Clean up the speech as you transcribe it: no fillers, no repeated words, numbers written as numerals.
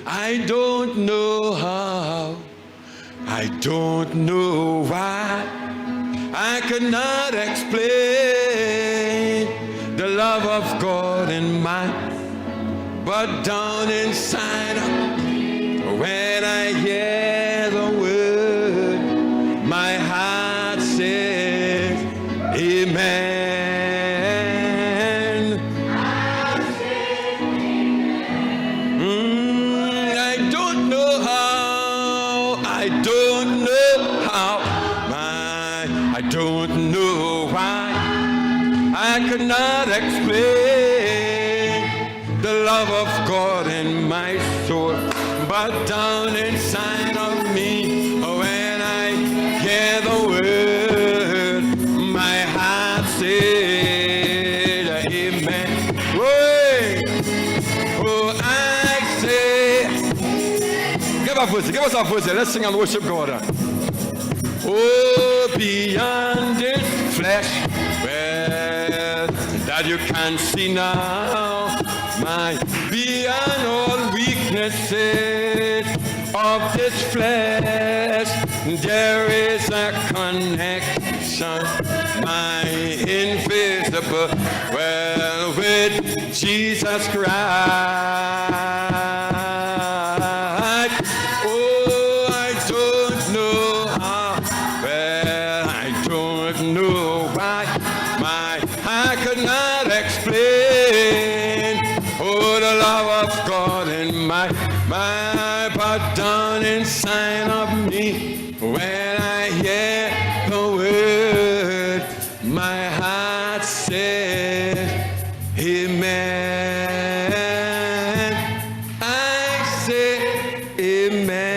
I don't know how, I don't know why, I cannot explain the love of God in mine, but down inside when I hear the word, my heart says amen. I don't know how, I don't know how, I don't know why, I could not explain the love of God in my soul, but down inside of me, when I hear the word, my heart says amen. Oh, I say, give us our voice, let's sing and worship God. Oh, beyond this flesh, well, that you can see now, my beyond all weaknesses of this flesh, there is a connection, my invisible, well, with Jesus Christ. Oh, I don't know how, well, I don't know why, I could not explain, oh, the love of God in my but down inside of me, when I hear the word, my heart says amen. I say amen.